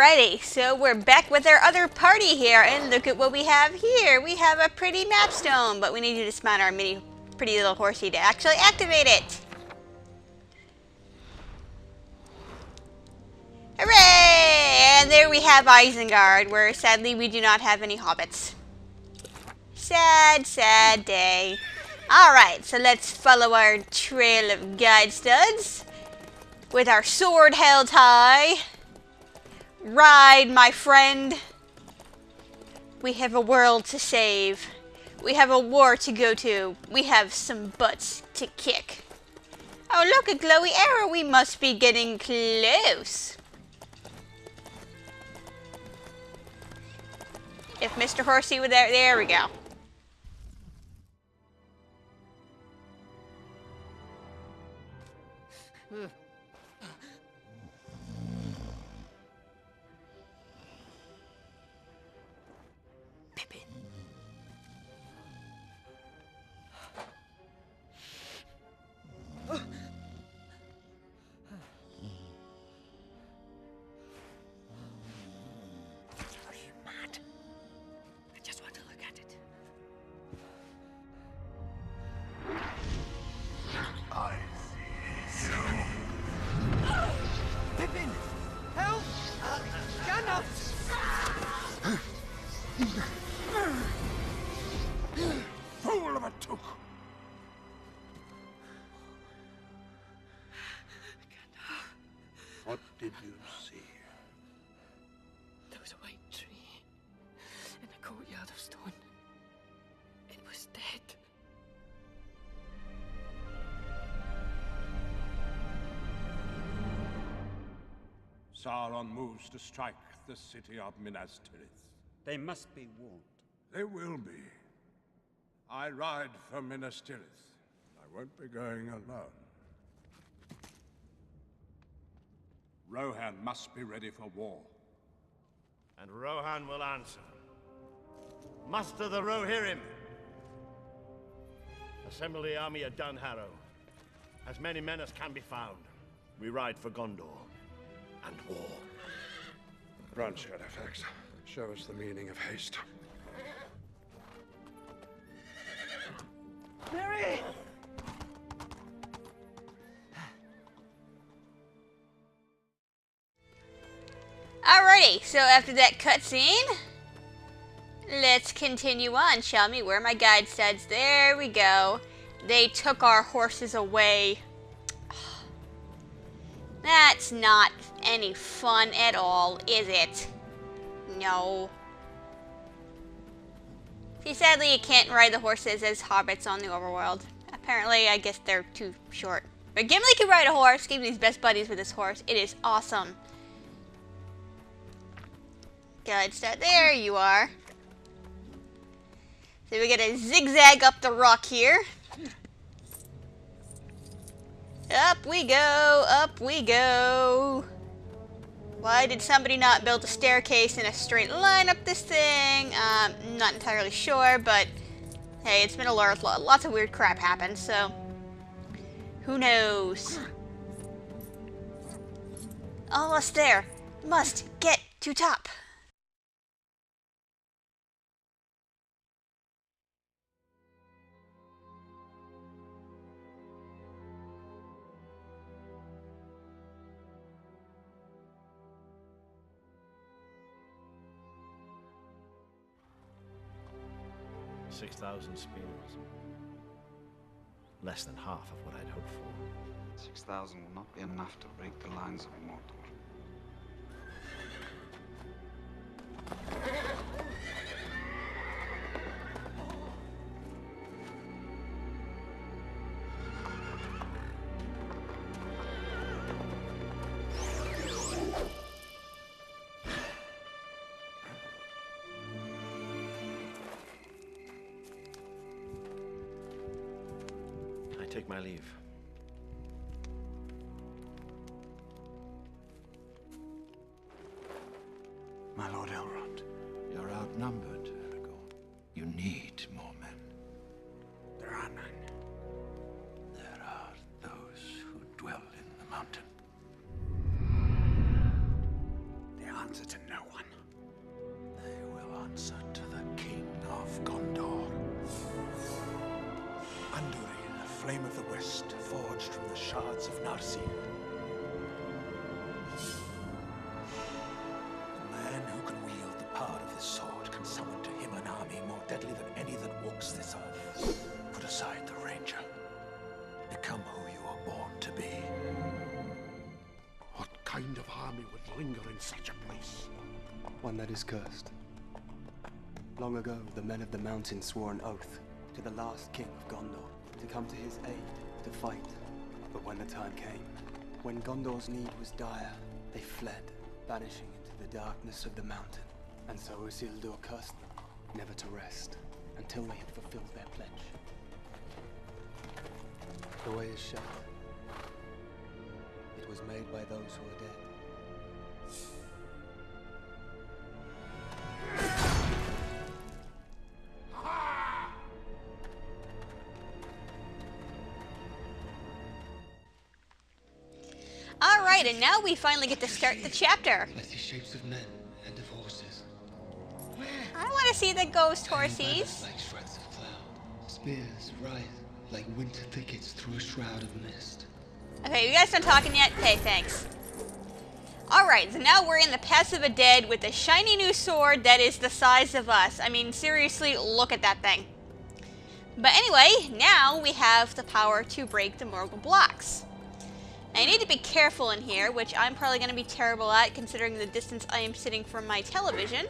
Alrighty, so we're back with our other party here, and look at what we have here. We have a pretty mapstone, but we need to dismount our pretty little horsey to actually activate it. Hooray! And there we have Isengard, where sadly we do not have any hobbits. Sad, sad day. Alright, so let's follow our trail of guide studs with our sword held high. Ride, my friend. We have a world to save. We have a war to go to. We have some butts to kick. Oh, look, a glowy arrow. We must be getting close. If Mr. Horsey were there we go. Fool of a took! What did you see? There was a white tree in a courtyard of stone. It was dead. Sauron moves to strike the city of Minas Tirith. They must be warned. They will be. I ride for Minas Tirith. I won't be going alone. Rohan must be ready for war. And Rohan will answer. Muster the Rohirrim. Assemble the army at Dunharrow. As many men as can be found. We ride for Gondor. And war. Run, Shadowfax. Show us the meaning of haste. Mary! Alrighty, so after that cutscene, let's continue on, shall we? Where are my guide studs? There we go. They took our horses away. That's not any fun at all, is it? No. See, sadly you can't ride the horses as hobbits on the overworld. Apparently, I guess they're too short. But Gimli can ride a horse. Gimli's best buddies with his horse. It is awesome. Guide stud, there you are. So we gotta zigzag up the rock here. Up we go, up we go. Why did somebody not build a staircase in a straight line up this thing? Not entirely sure, but hey, it's been a lots of weird crap happened, so who knows? Almost there. Must get to top. $6,000 spears. Less than half of what I'd hoped for. 6,000 will not be enough to break the lines of Mordor. Take my leave. My Lord Elrond. You're outnumbered, Aragorn. You need more men. There are none. There are those who dwell in the mountain. There are answer to no one. They will answer to the King of Gondor. Andúril, flame of the west, forged from the shards of Narsil. The man who can wield the power of the sword can summon to him an army more deadly than any that walks this earth. Put aside the ranger. Become who you are born to be. What kind of army would linger in such a place? One that is cursed. Long ago, the men of the mountain swore an oath to the last king of Gondor to come to his aid, to fight. But when the time came, when Gondor's need was dire, they fled, vanishing into the darkness of the mountain. And so Isildur cursed them, never to rest, until they had fulfilled their pledge. The way is shut. It was made by those who are dead. Alright, and now we finally get to start the chapter. I see shapes of men and of horses. I want to see the ghost Banners horsies. like shreds of cloud. Spears rise like winter thickets through a shroud of mist. Okay, you guys done talking yet? Okay, thanks. Alright, so now we're in the Pass of the Dead with a shiny new sword that is the size of us. I mean, seriously, look at that thing. But anyway, now we have the power to break the Morgul blocks. I need to be careful in here, which I'm probably going to be terrible at considering the distance I am sitting from my television.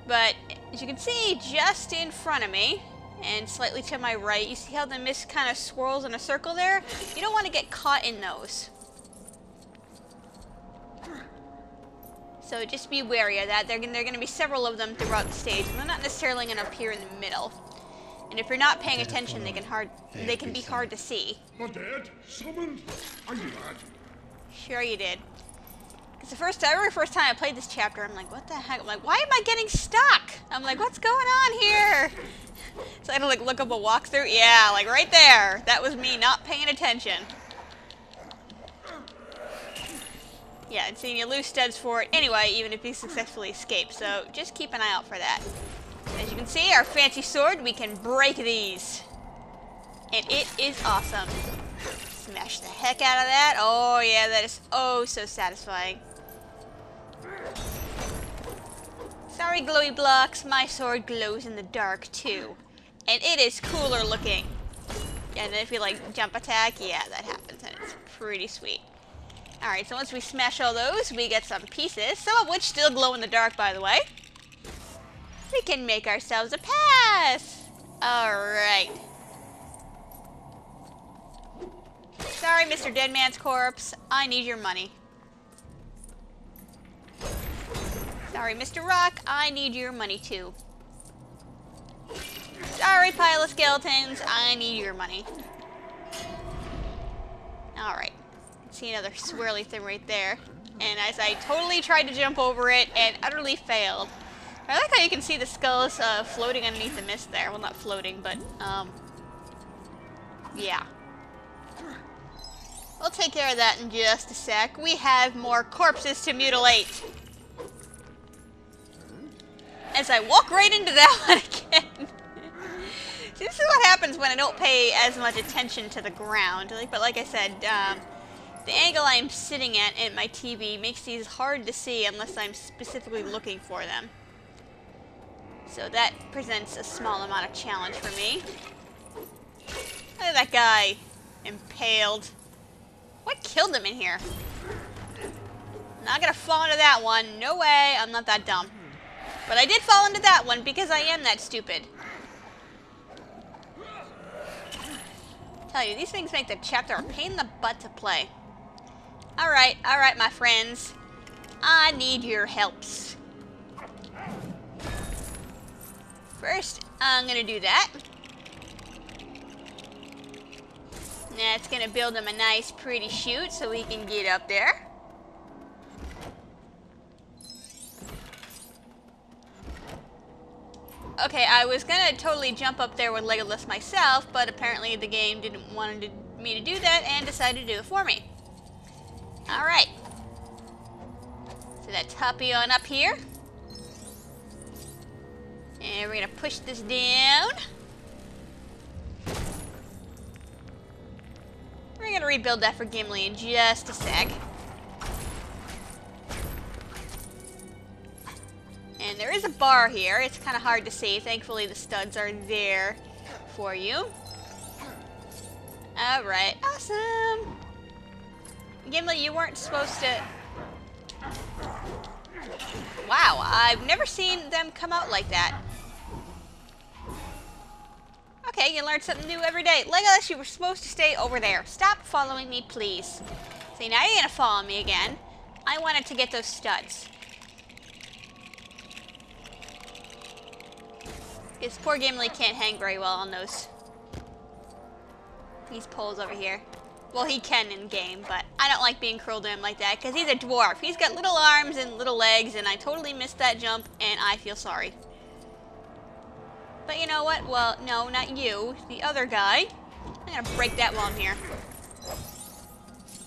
But as you can see, just in front of me, and slightly to my right, you see how the mist kind of swirls in a circle there? You don't want to get caught in those. So just be wary of that. There are going to be several of them throughout the stage, and they're not necessarily going to appear in the middle. And if you're not paying attention, they can be hard to see. The dead? Summoned? Are you mad? Sure you did. Because the very first time I played this chapter, I'm like, what the heck? I'm like, why am I getting stuck? I'm like, what's going on here? So I had to like look up a walkthrough. Yeah, like right there. That was me not paying attention. Yeah, and seeing you lose studs for it anyway, even if you successfully escape. So just keep an eye out for that. As you can see, our fancy sword, we can break these. And it is awesome. Smash the heck out of that. Oh yeah, that is oh so satisfying. Sorry, glowy blocks. My sword glows in the dark too. And it is cooler looking. And if you like jump attack, yeah, that happens. And it's pretty sweet. Alright, so once we smash all those, we get some pieces. Some of which still glow in the dark, by the way. We can make ourselves a pass. Alright. Sorry, Mr. Deadman's Corpse. I need your money. Sorry, Mr. Rock. I need your money too. Sorry, pile of skeletons. I need your money. Alright. See another swirly thing right there. And as I totally tried to jump over it and utterly failed. I like how you can see the skulls floating underneath the mist there. Well, not floating, but, yeah. We'll take care of that in just a sec. We have more corpses to mutilate. As I walk right into that one again. See, this is what happens when I don't pay as much attention to the ground. But like I said, the angle I'm sitting at in my TV makes these hard to see unless I'm specifically looking for them. So that presents a small amount of challenge for me. Look at that guy. Impaled. What killed him in here? Not gonna fall into that one. No way. I'm not that dumb. But I did fall into that one because I am that stupid. Tell you, these things make the chapter a pain in the butt to play. Alright, my friends. I need your helps. First, I'm gonna do that. That's gonna build him a nice, pretty chute so he can get up there. Okay, I was gonna totally jump up there with Legolas myself, but apparently the game didn't want me to do that and decided to do it for me. Alright. So let's hoppy on up here. And we're gonna push this down. We're gonna rebuild that for Gimli in just a sec. And there is a bar here. It's kind of hard to see. Thankfully, the studs are there for you. Alright, awesome. Gimli, you weren't supposed to... Wow, I've never seen them come out like that. Okay, you learn something new every day. Legolas, you were supposed to stay over there. Stop following me, please. See, now you're gonna follow me again. I wanted to get those studs. This poor Gimli can't hang very well on these poles over here. Well, he can in game, but I don't like being cruel to him like that because he's a dwarf. He's got little arms and little legs, and I totally missed that jump, and I feel sorry. But you know what? Well, no, not you. The other guy. I'm gonna break that while I'm here.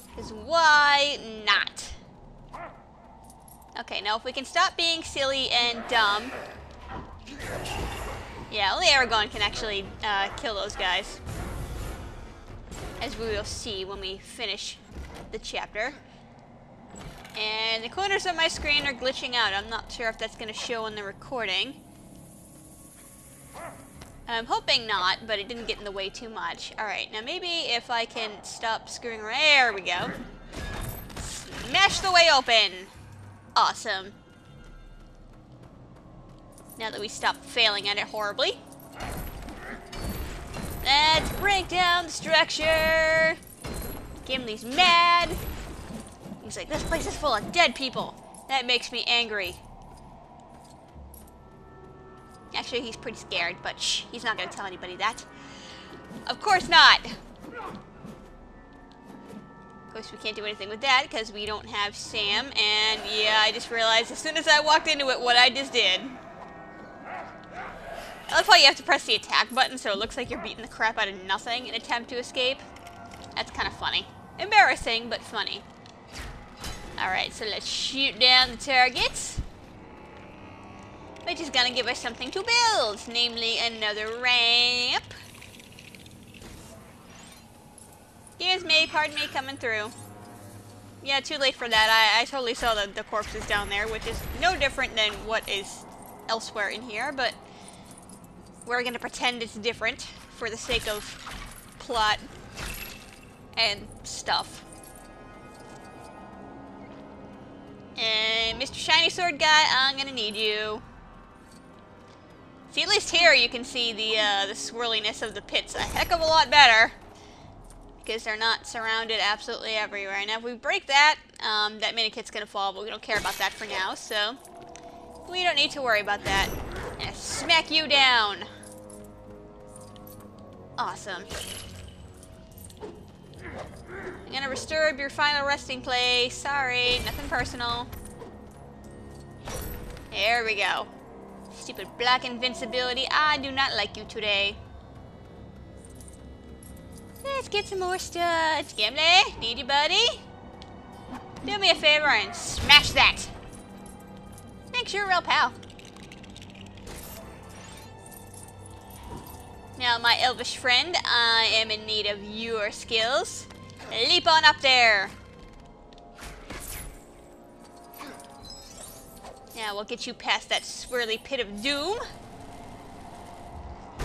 Because why not? Okay, now if we can stop being silly and dumb. Yeah, only Aragorn can actually kill those guys. As we will see when we finish the chapter. And the corners of my screen are glitching out. I'm not sure if that's going to show on the recording. I'm hoping not, but it didn't get in the way too much. Alright, now maybe if I can stop screwing around. There we go. Smash the way open! Awesome. Now that we stopped failing at it horribly. Let's break down the structure! Gimli's mad. He's like, this place is full of dead people. That makes me angry. Actually, he's pretty scared, but shh, he's not going to tell anybody that. Of course not! Of course, we can't do anything with that because we don't have Sam, and yeah, I just realized as soon as I walked into it what I just did. I love how you have to press the attack button so it looks like you're beating the crap out of nothing in an attempt to escape. That's kind of funny. Embarrassing, but funny. Alright, so let's shoot down the targets. Which is gonna give us something to build, namely another ramp. Excuse me, pardon me, coming through. Yeah, too late for that. I totally saw the corpses down there, which is no different than what is elsewhere in here, but we're gonna pretend it's different for the sake of plot and stuff. And Mr. Shiny Sword Guy, I'm gonna need you. See, at least here you can see the swirliness of the pits a heck of a lot better. Because they're not surrounded absolutely everywhere. Now if we break that, that mini-kit's gonna fall, but we don't care about that for now, so we don't need to worry about that. And smack you down. Awesome. I'm gonna disturb your final resting place. Sorry, nothing personal. There we go. Stupid black invincibility. I do not like you today. Let's get some more studs. Gimli, need you, buddy? Do me a favor and smash that. Thanks, you're a real pal. Now, my elvish friend, I am in need of your skills. Leap on up there. Now, we'll get you past that swirly pit of doom.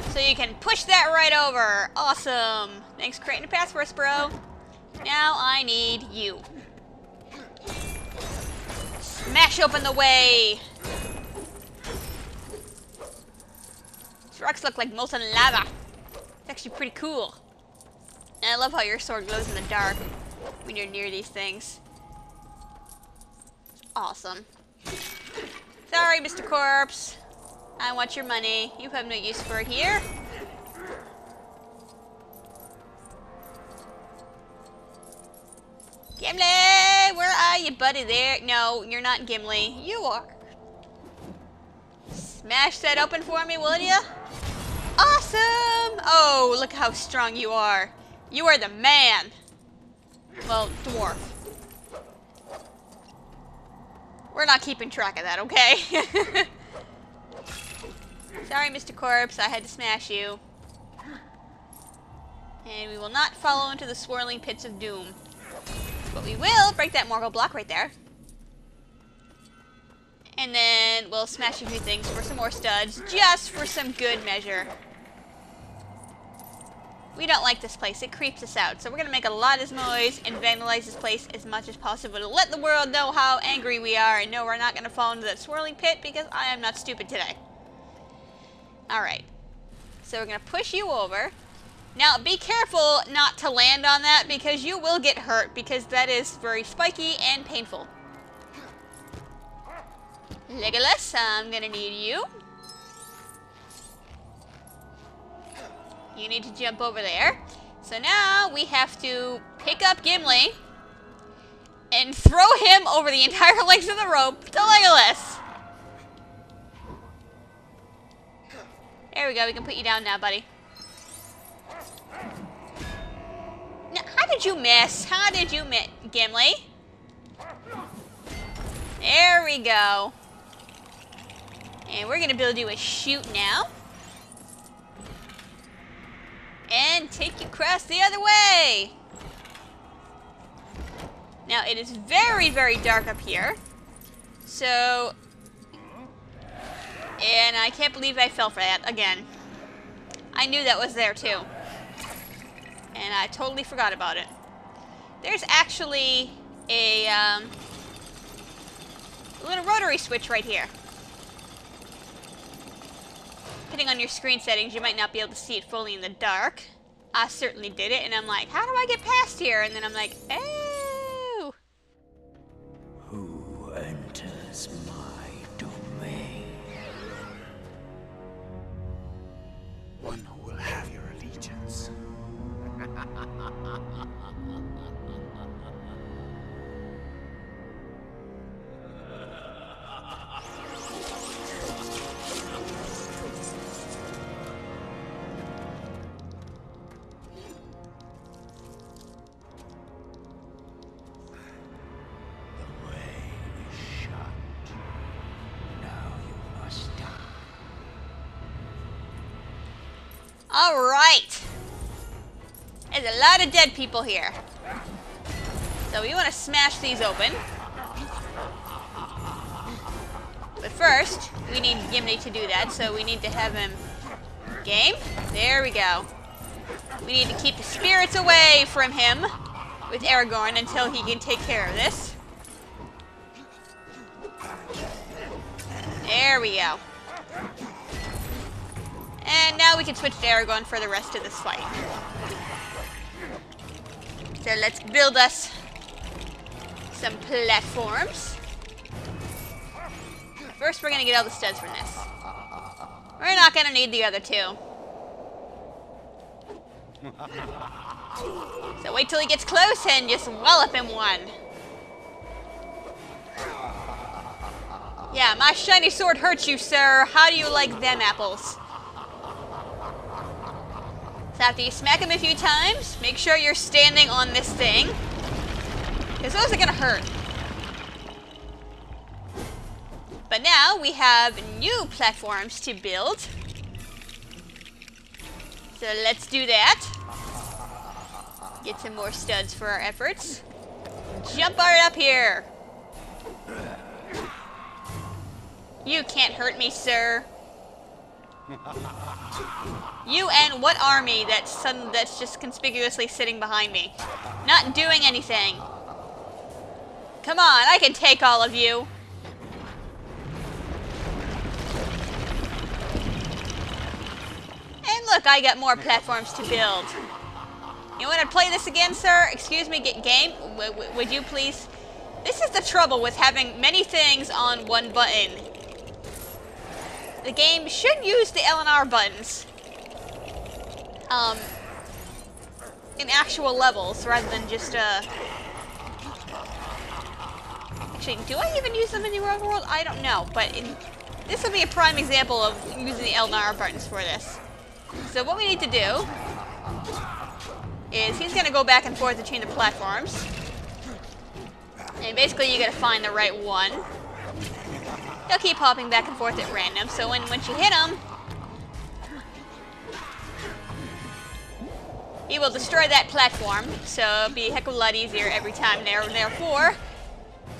So you can push that right over. Awesome. Thanks for creating a path for us, bro. Now I need you. Smash open the way. These rocks look like molten lava. It's actually pretty cool. And I love how your sword glows in the dark when you're near these things. It's awesome. Sorry, Mr. Corpse. I want your money. You have no use for it here. Gimli, where are you, buddy? There. No, you're not Gimli. You are. Smash that open for me, will ya? Awesome! Oh, look how strong you are. You are the man. Well, dwarf. We're not keeping track of that, okay? Sorry, Mr. Corpse, I had to smash you. And we will not follow into the swirling pits of doom. But we will break that Morgul block right there. And then we'll smash a few things for some more studs, just for some good measure. We don't like this place. It creeps us out. So we're going to make a lot of noise and vandalize this place as much as possible to let the world know how angry we are. And no, we're not going to fall into that swirling pit because I am not stupid today. Alright. So we're going to push you over. Now, be careful not to land on that because you will get hurt because that is very spiky and painful. Legolas, I'm going to need you. You need to jump over there. So now we have to pick up Gimli and throw him over the entire length of the rope to Legolas. There we go. We can put you down now, buddy. Now, how did you miss? How did you miss, Gimli? There we go. And we're going to be able to do a shoot now. And take you across the other way. Now, it is very, very dark up here. So, and I can't believe I fell for that again. I knew that was there too. And I totally forgot about it. There's actually a little rotary switch right here. Depending on your screen settings, you might not be able to see it fully in the dark. I certainly did it, and I'm like, how do I get past here? And then I'm like, oh! Who enters my domain? One who will have your allegiance. Alright! There's a lot of dead people here. So we want to smash these open. But first, we need Gimli to do that, so we need to have him... Game? There we go. We need to keep the spirits away from him with Aragorn until he can take care of this. There we go. And now we can switch to Aragorn for the rest of this fight. So let's build us some platforms. First, we're going to get all the studs from this. We're not going to need the other two. So wait till he gets close and just wallop him one. Yeah, my shiny sword hurts you, sir. How do you like them apples? So after you smack him a few times, make sure you're standing on this thing. Because those are going to hurt. But now we have new platforms to build. So let's do that. Get some more studs for our efforts. Jump right up here. You can't hurt me, sir. You and what army that's just conspicuously sitting behind me? Not doing anything. Come on, I can take all of you. And look, I got more platforms to build. You want to play this again, sir? Excuse me, game? Would you please? This is the trouble with having many things on one button. The game should use the L and R buttons in actual levels rather than just actually, do I even use them in the real world? I don't know, but this would be a prime example of using the L and R buttons for this. So what we need to do is he's going to go back and forth between the platforms, and basically you got to find the right one. they'll keep hopping back and forth at random, so once you hit them, he will destroy that platform, so it'll be a heck of a lot easier every time there. Therefore,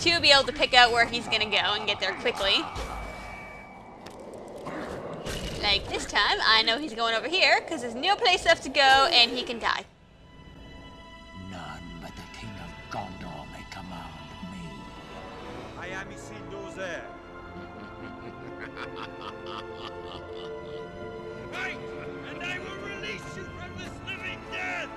to be able to pick out where he's gonna go and get there quickly. Like this time, I know he's going over here, because there's no place left to go, and he can die. None but the King of Gondor may command me. I am Isildur. Right, and I will release you from this living death!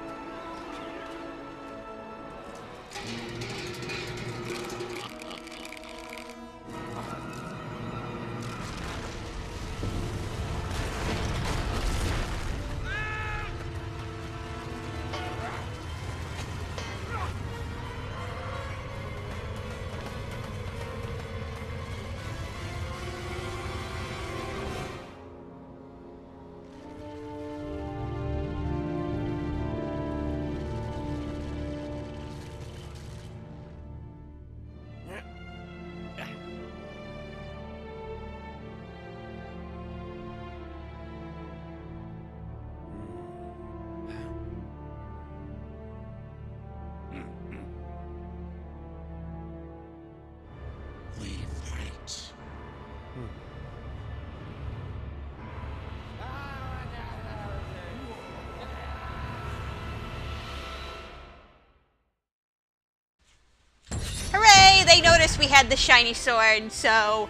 Hooray! They noticed we had the shiny sword, so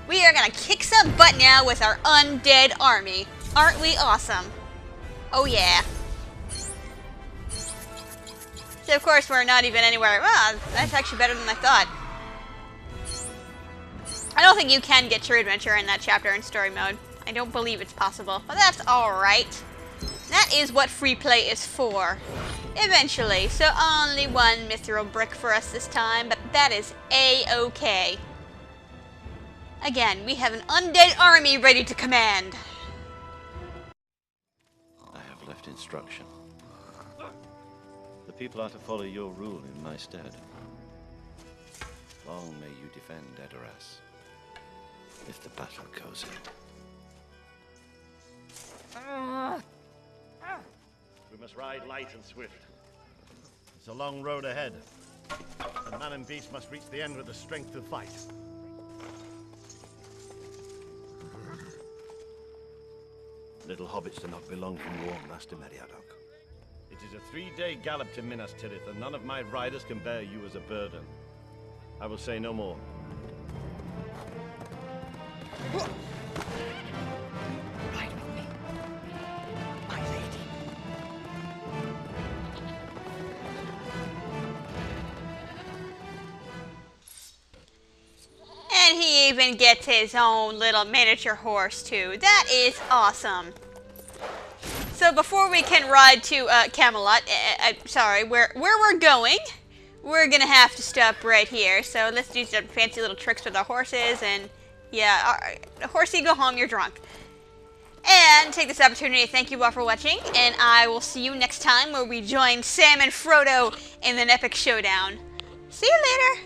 we are gonna kick some butt now with our undead army. Aren't we awesome? Oh yeah. So of course we're not even anywhere. Well, that's actually better than I thought. I don't think you can get True Adventure in that chapter in story mode. I don't believe it's possible, but that's alright. That is what free play is for. Eventually, so only one mithril brick for us this time, but that is A-okay. Again, we have an undead army ready to command. I have left instruction. The people are to follow your rule in my stead. Long may you defend Edoras, if the battle goes in. We must ride light and swift. It's a long road ahead. And man and beast must reach the end with the strength to fight. Little hobbits do not belong to war, Master Meriadoc. It is a 3-day gallop to Minas Tirith, and none of my riders can bear you as a burden. I will say no more. Ride with me, my lady. And he even gets his own little miniature horse too. That is awesome. So before we can ride to Camelot, sorry, where we're going, we're gonna have to stop right here. So let's do some fancy little tricks with our horses, and yeah, horsey, go home, you're drunk. And take this opportunity to thank you all for watching, and I will see you next time where we join Sam and Frodo in an epic showdown. See you later!